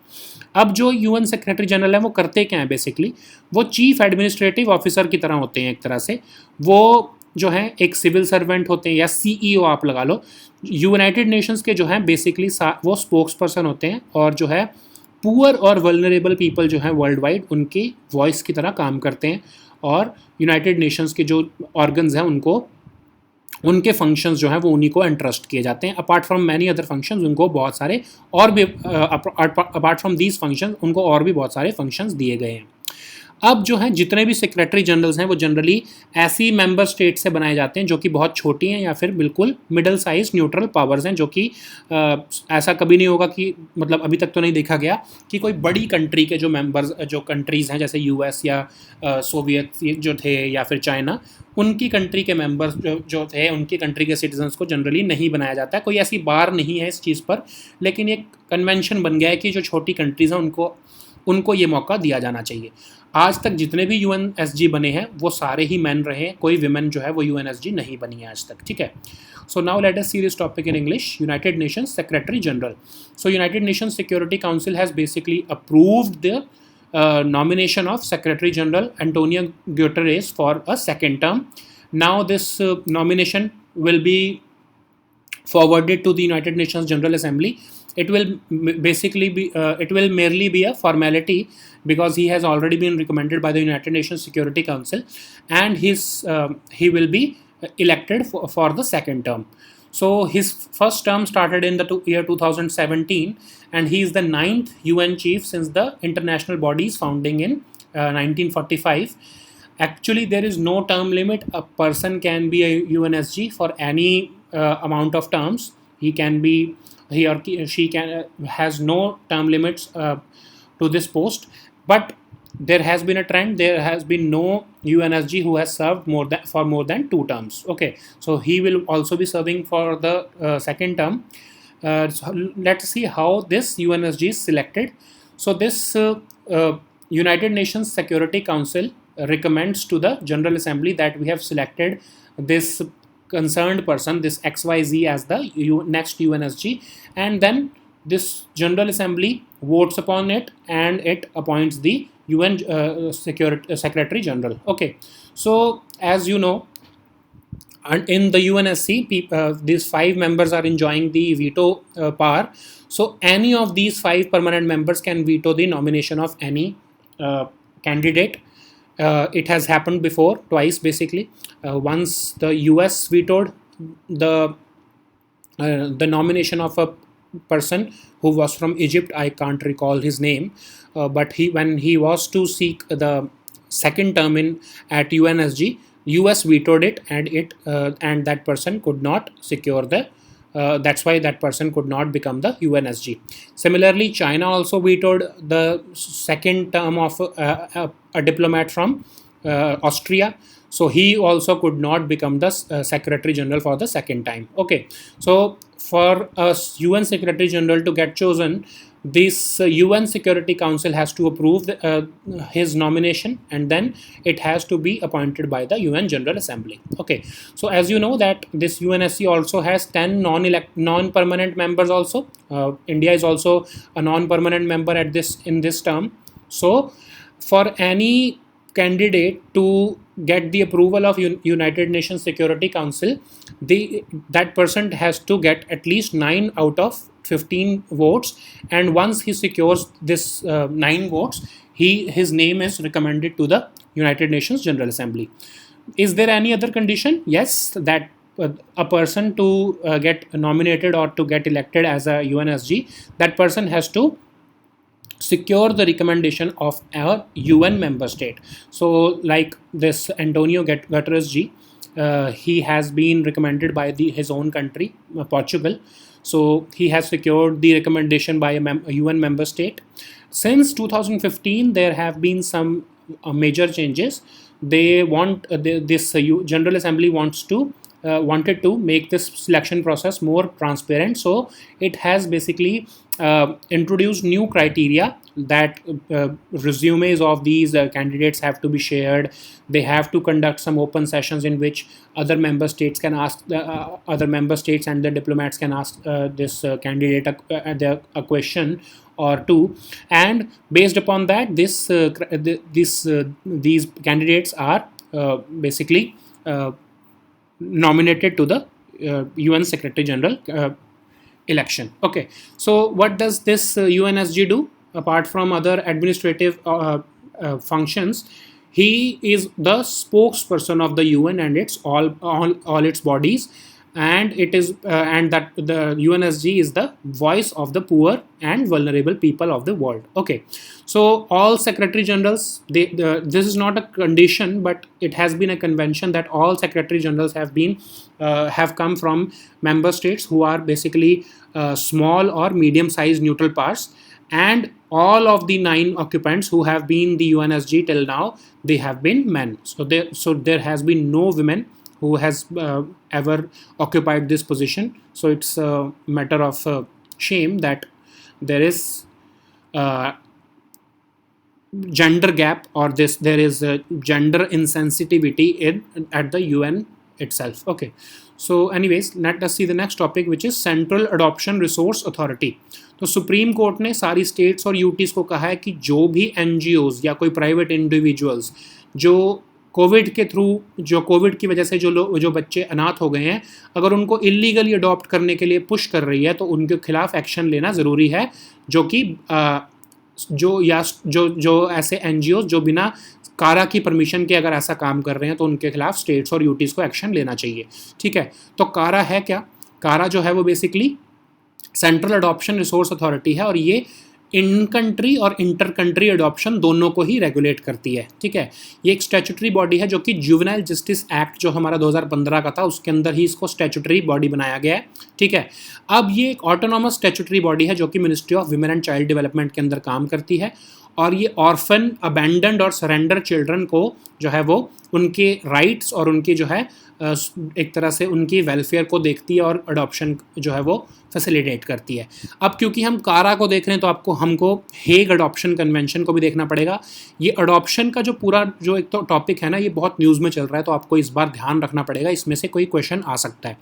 अब जो यूएन सेक्रेटरी जनरल है वो करते क्या हैं? बेसिकली वो चीफ एडमिनिस्ट्रेटिव ऑफिसर की तरह होते हैं एक तरह से। वो जो है एक सिविल सर्वेंट होते हैं, या सीईओ आप लगा लो। यूनाइटेड नेशंस के जो हैं बेसिकली वो स्पोक्स पर्सन होते हैं, और जो है पुअर और वल्नरेबल पीपल जो हैं वर्ल्ड वाइड उनकी वॉइस की तरह काम करते हैं। और यूनाइटेड नेशंस के जो ऑर्गन्स हैं उनके फंक्शंस जो हैं वो उन्हीं को एंट्रस्ट किए जाते हैं। Apart from many other functions उनको बहुत सारे और भी अपार्ट फ्रॉम दीज फंक्शंस उनको और भी बहुत सारे फंक्शंस दिए गए हैं। अब जो है जितने भी सेक्रेटरी जनरल्स हैं वो जनरली ऐसी मेंबर स्टेट से बनाए जाते हैं जो कि बहुत छोटी हैं या फिर बिल्कुल मिडल साइज न्यूट्रल पावर्स हैं, जो कि ऐसा कभी नहीं होगा कि मतलब अभी तक तो नहीं देखा गया कि कोई बड़ी कंट्री के जो मेंबर्स जो कंट्रीज़ हैं जैसे यूएस या सोवियत जो थे या फिर चाइना, उनकी कंट्री के मेंबर्स जो थे उनकी कंट्री के सिटीजन्स को जनरली नहीं बनाया जाता है। कोई ऐसी बार नहीं है इस चीज़ पर, लेकिन एक कन्वेंशन बन गया है कि जो छोटी कंट्रीज़ हैं उनको ये मौका दिया जाना चाहिए। आज तक जितने भी यूएनएसजी बने हैं वो सारे ही मैन रहे हैं, कोई विमेन जो है वो यूएनएसजी नहीं बनी है आज तक, ठीक है। So now let us see this topic in English. United Nations secretary general. So United Nations security council has basically approved the nomination of Secretary General Antonio Guterres for a second term. Now this nomination will be forwarded to the United Nations General Assembly. It will basically be it will merely be a formality because he has already been recommended by the United Nations Security Council, and he will be elected for the second term. So his first term started in the year 2017, and he is the 9th UN chief since the international body's founding in 1945. Actually, there is no term limit. A person can be a UNSG for any amount of terms. He or she has no term limits to this post. But there has been a trend. There has been no UNSG who has served for more than 2 terms. Okay, so he will also be serving for the second term. So let's see how this UNSG is selected. So this United Nations Security Council recommends to the General Assembly that we have selected this concerned person, this XYZ, as the next UNSG, and then this General Assembly votes upon it and it appoints the UN Secretary General. Okay, so as you know, and in the UNSC, these 5 members are enjoying the veto power. So any of these 5 permanent members can veto the nomination of any candidate. It has happened before, twice basically. Once the US vetoed the nomination of a person who was from Egypt. I can't recall his name, but when he was to seek the second term in at UNSG, US vetoed it, and that person could not secure the. That's why that person could not become the UNSG. Similarly, China also vetoed the second term of a diplomat from Austria. So he also could not become the Secretary General for the second time. Okay, so for a UN Secretary General to get chosen, this UN Security Council has to approve his nomination, and then it has to be appointed by the UN General Assembly. Okay, so as you know that this UNSC also has 10 non-permanent members also. India is also a non-permanent member in this term. So for any candidate to get the approval of United Nations Security Council, that person has to get at least 9 out of 15 votes, and once he secures this 9 votes, his name is recommended to the United Nations General Assembly. Is there any other condition? Yes, that a person to get nominated or to get elected as a UNSG, that person has to secure the recommendation of a UN member state. So like this Antonio Guterres ji, he has been recommended by his own country, Portugal. So he has secured the recommendation by a UN member state. Since 2015, there have been some major changes. They want this General Assembly wanted to make this selection process more transparent. So it has basically introduced new criteria that resumes of these candidates have to be shared. They have to conduct some open sessions in which other member states can ask other member states and the diplomats can ask this candidate a question or two, and based upon that, these candidates are basically nominated to the UN Secretary General election. Okay, so what does this UNSG do apart from other administrative functions? He is the spokesperson of the UN and its all its bodies, and it is and that the UNSG is the voice of the poor and vulnerable people of the world. Okay, so all secretary generals, this is not a condition, but it has been a convention that all secretary generals have come from member states who are basically small or medium sized neutral powers, and all of the 9 occupants who have been the UNSG till now, they have been men. So there has been no women who has ever occupied this position. So it's a matter of shame that there is gender gap, or there is a gender insensitivity at the UN itself. Okay, so anyways, let us see the next topic, which is Central Adoption Resource Authority. तो supreme court ने सारी states और UTs को कहा है कि जो भी एनजीओज या कोई प्राइवेट इंडिविजुअल्स जो कोविड की वजह से जो बच्चे अनाथ हो गए हैं, अगर उनको इलीगली अडॉप्ट करने के लिए पुश कर रही है तो उनके खिलाफ एक्शन लेना ज़रूरी है, जो कि जो ऐसे एनजीओज जो बिना कारा की परमिशन के अगर ऐसा काम कर रहे हैं तो उनके खिलाफ स्टेट्स और यूटीज़ को एक्शन लेना चाहिए. ठीक है, तो कारा है क्या? कारा जो है वो basically central adoption resource authority है, और ये इन कंट्री और इंटर कंट्री अडॉप्शन दोनों को ही रेगुलेट करती है. ठीक है, ये एक स्टैट्यूटरी बॉडी है जो कि जुवेनाइल जस्टिस एक्ट जो हमारा 2015 का था उसके अंदर ही इसको स्टैट्यूटरी बॉडी बनाया गया है. ठीक है, अब ये एक ऑटोनॉमस स्टैट्यूटरी बॉडी है जो कि ministry of women and child development के अंदर काम करती है, और ये ऑर्फन, अबैंडन्ड और सरेंडर चिल्ड्रन को जो है वो उनके राइट्स और उनकी जो है एक तरह से उनकी वेलफेयर को देखती है और अडॉप्शन जो है वो फैसिलिटेट करती है। अब क्योंकि हम कारा को देख रहे हैं तो हमको हेग अडॉप्शन कन्वेंशन को भी देखना पड़ेगा। ये अडॉप्शन का जो पूरा जो एक तो टॉपिक है ना, ये बहुत न्यूज़ में चल रहा है, तो आपको इस बार ध्यान रखना पड़ेगा, इसमें से कोई क्वेश्चन आ सकता है।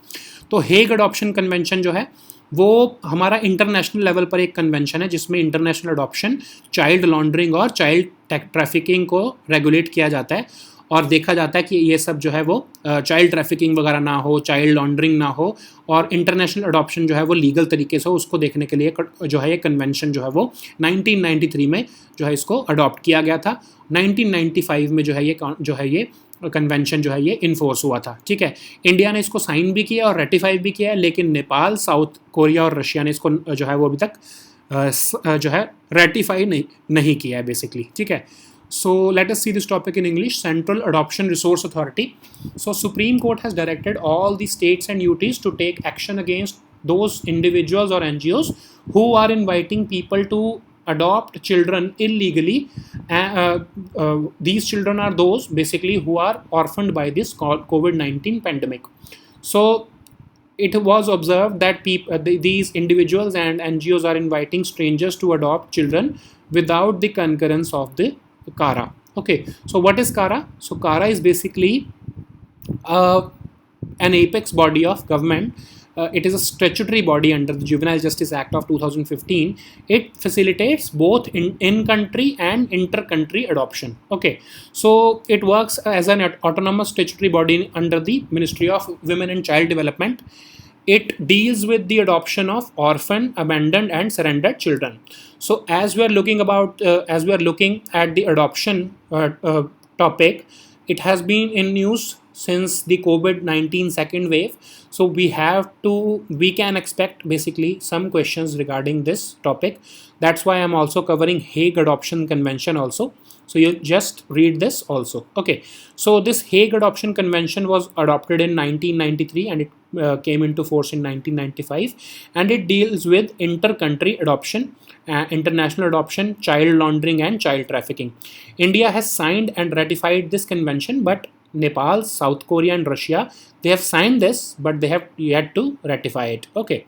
तो हेग अडॉप्शन कन्वेंशन जो है वो हमारा इंटरनेशनल लेवल पर एक कन्वेंशन है जिसमें इंटरनेशनल अडॉप्शन, चाइल्ड लॉन्ड्रिंग और चाइल्ड ट्रैफिकिंग को रेगुलेट किया जाता है और देखा जाता है कि ये सब जो है वो चाइल्ड ट्रैफिकिंग वगैरह ना हो, चाइल्ड लॉन्ड्रिंग ना हो और इंटरनेशनल अडॉप्शन जो है वो लीगल तरीके से हो, उसको देखने के लिए जो है ये कन्वेंशन जो है वो 1993 में जो है इसको अडॉप्ट किया गया था। 1995 में जो है ये कन्वेंशन जो है ये इन्फोर्स हुआ था। ठीक है, इंडिया ने इसको साइन भी किया और रेटिफाई भी किया है, लेकिन नेपाल, साउथ कोरिया और रशिया ने इसको जो है वो अभी तक जो है रेटिफाई नहीं किया है बेसिकली। ठीक है, so let us see this topic in English. Central Adoption Resource Authority. So Supreme Court has directed all the states and UTs to take action against those individuals or NGOs who are inviting people to adopt children illegally. These children are those basically who are orphaned by this COVID-19 pandemic. So it was observed that these individuals and NGOs are inviting strangers to adopt children without the concurrence of the CARA. Okay, so what is CARA? So CARA is basically an apex body of government. It is a statutory body under the Juvenile Justice Act of 2015. It facilitates both in-country and inter-country adoption. Okay, so it works as an autonomous statutory body under the Ministry of Women and Child Development. It deals with the adoption of orphan, abandoned and surrendered children. So as we are looking at the adoption topic, it has been in news since the COVID-19 second wave. So we can expect basically some questions regarding this topic. That's why I'm also covering Hague Adoption Convention also. So you just read this also. Okay, so this Hague Adoption Convention was adopted in 1993 and it came into force in 1995, and it deals with inter-country adoption, international adoption, child laundering and child trafficking. India has signed and ratified this convention, but Nepal, South Korea and Russia, they have signed this but they have yet to ratify it. Okay,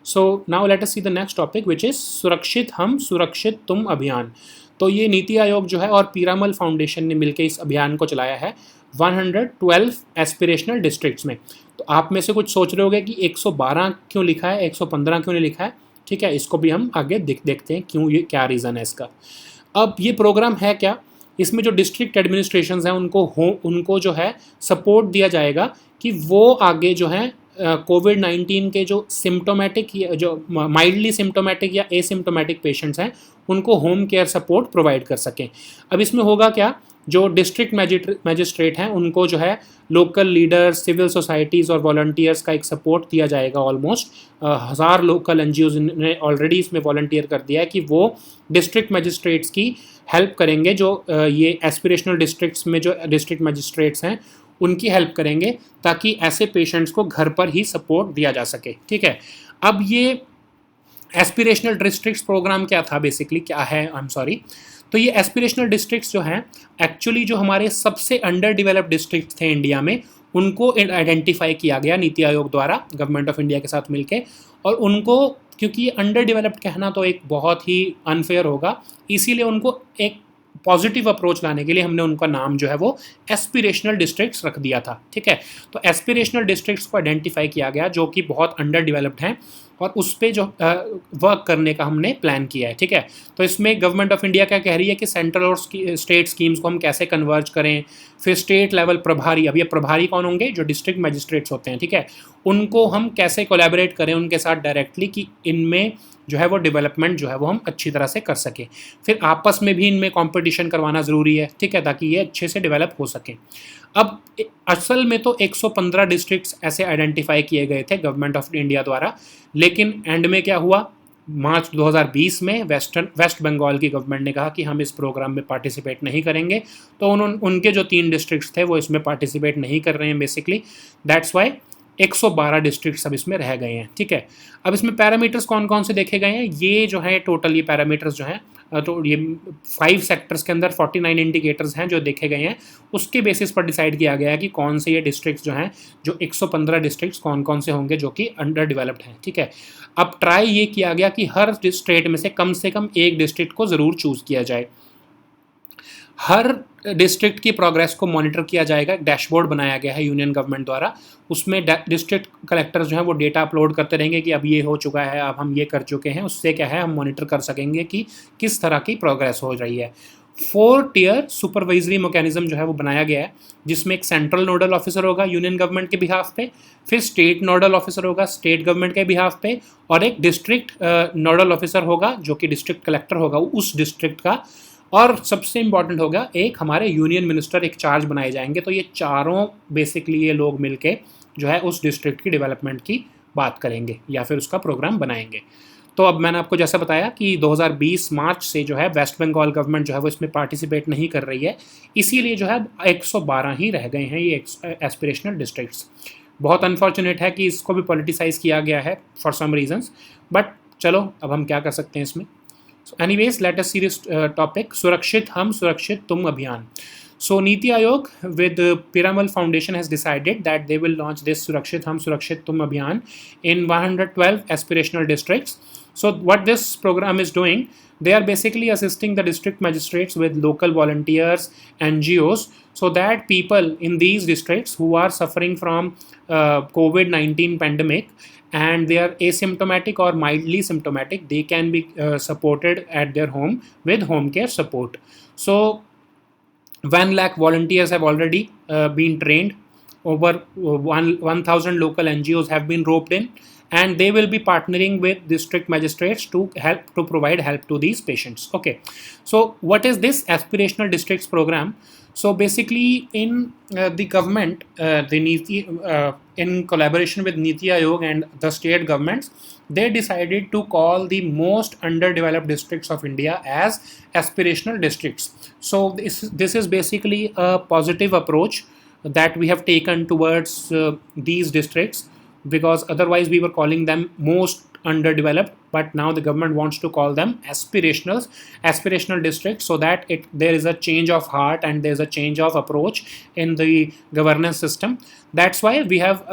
so now let us see the next topic, which is सुरक्षित हम सुरक्षित तुम अभियान। तो ये नीति आयोग जो है और पीरामल फाउंडेशन ने मिलकर इस अभियान को चलाया है 112 एस्पिरेशनल डिस्ट्रिक्ट्स में। तो आप में से कुछ सोच रहे होंगे कि 112 क्यों लिखा है, 115 क्यों नहीं लिखा है। ठीक है, इसको भी हम आगे देखते हैं क्यों, ये क्या रीज़न है इसका। अब ये प्रोग्राम है क्या, इसमें जो डिस्ट्रिक्ट एडमिनिस्ट्रेशंस हैं उनको जो है सपोर्ट दिया जाएगा कि वो आगे जो है कोविड-19 के जो सिम्टोमेटिक या जो माइल्डली सिम्टोमेटिक या एसिम्टोमेटिक पेशेंट्स हैं उनको होम केयर सपोर्ट प्रोवाइड कर सकें। अब इसमें होगा क्या, जो डिस्ट्रिक्ट मैजिस्ट्रेट हैं उनको जो है लोकल लीडर्स, सिविल सोसाइटीज़ और वॉलंटियर्स का एक सपोर्ट दिया जाएगा। ऑलमोस्ट 1000 लोकल एनजीओज़ ने ऑलरेडी इसमें वॉलंटियर कर दिया है कि वो डिस्ट्रिक्ट मैजिस्ट्रेट्स की हेल्प करेंगे। जो ये एस्पिरेशनल डिस्ट्रिक्ट्स में जो डिस्ट्रिक्ट मैजिस्ट्रेट्स हैं उनकी हेल्प करेंगे ताकि ऐसे पेशेंट्स को घर पर ही सपोर्ट दिया जा सके। ठीक है, अब ये एस्पिरेशनल डिस्ट्रिक्ट्स प्रोग्राम क्या था, बेसिकली क्या है, आई एम सॉरी। तो ये एस्पिरेशनल डिस्ट्रिक्ट्स जो हैं एक्चुअली जो हमारे सबसे अंडर डेवलप्ड डिस्ट्रिक्ट थे इंडिया में, उनको आइडेंटिफाई किया गया नीति आयोग द्वारा गवर्नमेंट ऑफ इंडिया के साथ मिलके। और उनको, क्योंकि अंडर डेवलप्ड कहना तो एक बहुत ही अनफेयर होगा, इसीलिए उनको एक पॉजिटिव अप्रोच लाने के लिए हमने उनका नाम जो है वो एस्पिरेशनल डिस्ट्रिक्ट्स रख दिया था। ठीक है, तो एस्पिरेशनल डिस्ट्रिक्ट्स को आइडेंटिफाई किया गया जो कि बहुत अंडर डेवलप्ड हैं और उस पर जो वर्क करने का हमने प्लान किया है। ठीक है, तो इसमें गवर्नमेंट ऑफ इंडिया क्या कह रही है कि सेंट्रल और स्टेट स्कीम्स को हम कैसे कन्वर्ज करें, फिर स्टेट लेवल प्रभारी, अब ये प्रभारी कौन होंगे, जो डिस्ट्रिक्ट मैजिस्ट्रेट्स होते हैं। ठीक है, उनको हम कैसे कोलैबोरेट करें उनके साथ डायरेक्टली कि इनमें जो है वो डेवलपमेंट जो है वो हम अच्छी तरह से कर सकें। फिर आपस में भी इनमें कंपटीशन करवाना ज़रूरी है। ठीक है, ताकि ये अच्छे से डेवलप हो सकें। अब असल में तो 115 डिस्ट्रिक्ट्स ऐसे आइडेंटिफाई किए गए थे गवर्नमेंट ऑफ इंडिया द्वारा, लेकिन एंड में क्या हुआ, मार्च 2020 में वेस्ट बंगाल की गवर्नमेंट ने कहा कि हम इस प्रोग्राम में पार्टिसिपेट नहीं करेंगे। तो उनके जो 3 डिस्ट्रिक्ट्स थे वो इसमें पार्टिसिपेट नहीं कर रहे हैं बेसिकली। दैट्स वाई 112 डिस्ट्रिक्ट्स अब इसमें रह गए हैं। ठीक है, अब इसमें पैरामीटर्स कौन कौन से देखे गए हैं, ये जो है टोटल ये पैरामीटर्स जो हैं तो ये 5 सेक्टर्स के अंदर 49 इंडिकेटर्स हैं जो देखे गए हैं, उसके बेसिस पर डिसाइड किया गया है कि कौन से ये डिस्ट्रिक्ट्स जो हैं, जो 115 डिस्ट्रिक्ट्स कौन कौन से होंगे जो कि अंडर डेवलप्ड हैं, ठीक है। अब ट्राई ये किया गया कि हर स्टेट में से कम एक डिस्ट्रिक्ट को ज़रूर चूज़ किया जाए। हर डिस्ट्रिक्ट की प्रोग्रेस को मॉनिटर किया जाएगा, एक डैशबोर्ड बनाया गया है यूनियन गवर्नमेंट द्वारा। उसमें डिस्ट्रिक्ट कलेक्टर्स जो हैं वो डेटा अपलोड करते रहेंगे कि अब ये हो चुका है, अब हम ये कर चुके हैं। उससे क्या है, हम मॉनिटर कर सकेंगे कि किस तरह की प्रोग्रेस हो रही है। 4 टियर सुपरवाइजरी मैकेनिज्म जो है वो बनाया गया है, जिसमें एक सेंट्रल नोडल ऑफिसर होगा यूनियन गवर्नमेंट के बिहाफ पे, फिर स्टेट नोडल ऑफिसर होगा स्टेट गवर्नमेंट के बिहाफ पे, और एक डिस्ट्रिक्ट नोडल ऑफिसर होगा जो कि डिस्ट्रिक्ट कलेक्टर होगा उस डिस्ट्रिक्ट का, और सबसे इंपॉर्टेंट होगा एक हमारे यूनियन मिनिस्टर एक चार्ज बनाए जाएंगे। तो ये चारों बेसिकली ये लोग मिलके जो है उस डिस्ट्रिक्ट की डेवलपमेंट की बात करेंगे या फिर उसका प्रोग्राम बनाएंगे। तो अब मैंने आपको जैसा बताया कि 2020 मार्च से जो है वेस्ट बंगाल गवर्नमेंट जो है वो इसमें पार्टिसिपेट नहीं कर रही है, इसीलिए जो है 112 ही रह गए हैं ये एस्पिरेशनल डिस्ट्रिक्ट्स। बहुत अनफॉर्चुनेट है कि इसको भी पॉलिटिसाइज किया गया है फॉर सम रीजंस, बट चलो अब हम क्या कर सकते हैं इसमें। So anyways, let us see this topic. Surakshit Hum Surakshit Tum Abhiyaan. So Niti Aayog with Piramal Foundation has decided that they will launch this Surakshit Hum Surakshit Tum Abhiyaan in 112 aspirational districts. So what this program is doing, they are basically assisting the district magistrates with local volunteers, NGOs, so that people in these districts who are suffering from COVID-19 pandemic and they are asymptomatic or mildly symptomatic, they can be supported at their home with home care support. So 1 lakh volunteers have already been trained. Over 1,000 local NGOs have been roped in, and they will be partnering with district magistrates to provide help to these patients. Okay, so what is this aspirational districts program? So basically, in the government, the Niti, in collaboration with Niti Aayog and the state governments, they decided to call the most underdeveloped districts of India as aspirational districts. So this is basically a positive approach that we have taken towards these districts, because otherwise we were calling them most underdeveloped, but now the government wants to call them aspirational districts, so that there is a change of heart and there is a change of approach in the governance system. That's why we have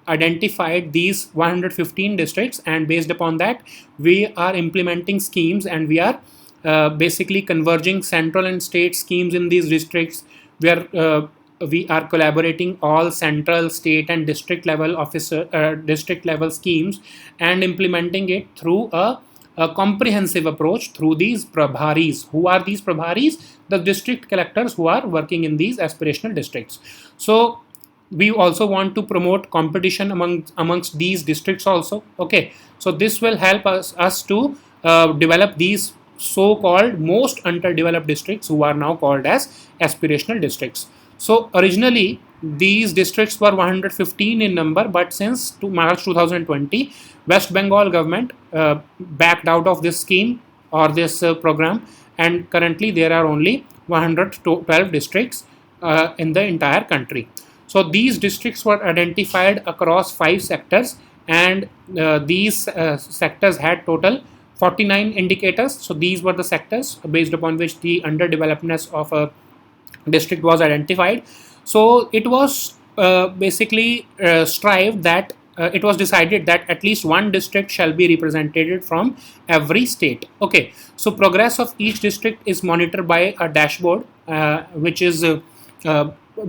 identified these 115 districts, and based upon that we are implementing schemes, and we are basically converging central and state schemes in these districts. We are collaborating all central, state and district level schemes and implementing it through a comprehensive approach through these prabharis. Who are these prabharis? The district collectors who are working in these aspirational districts. So we also want to promote competition amongst these districts also. Okay, so this will help us to develop these so-called most underdeveloped districts, who are now called as aspirational districts. So originally these districts were 115 in number, but since March 2020, West Bengal government backed out of this scheme or this program, and currently there are only 112 districts in the entire country. So these districts were identified across 5 sectors, and these sectors had total 49 indicators. So these were the sectors based upon which the underdevelopedness of a district was identified. So it was basically strived that it was decided that at least one district shall be represented from every state. Okay, so progress of each district is monitored by a dashboard, which is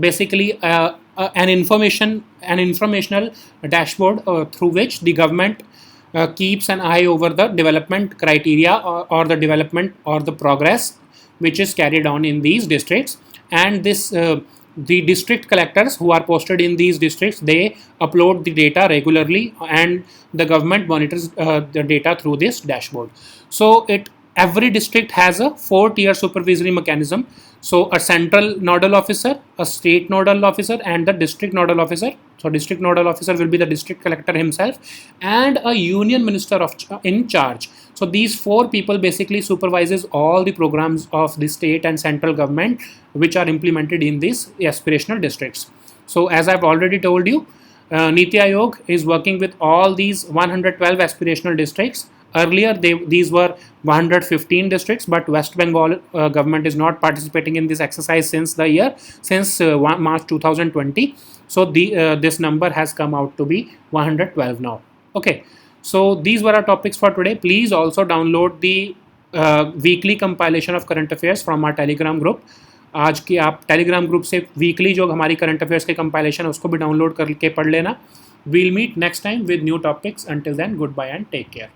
basically an informational dashboard through which the government keeps an eye over the development criteria or the development or the progress which is carried on in these districts. And this the district collectors who are posted in these districts, they upload the data regularly, and the government monitors the data through this dashboard. So every district has a 4-tier supervisory mechanism. So a central nodal officer, a state nodal officer, and the district nodal officer. So district nodal officer will be the district collector himself, and a union minister in charge. So these 4 people basically supervises all the programs of the state and central government which are implemented in these aspirational districts. So as I've already told you, Niti Aayog is working with all these 112 aspirational districts earlier these were 115 districts, but West Bengal government is not participating in this exercise since March 2020. So this number has come out to be 112 now. Okay, so these were our topics for today. Please also download the weekly compilation of current affairs from our Telegram group. आज की आप Telegram group से weekly जो हमारी current affairs के compilation है उसको भी डाउनलोड करके पढ़ लेना. We'll meet next time with new topics. Until then, goodbye and take care.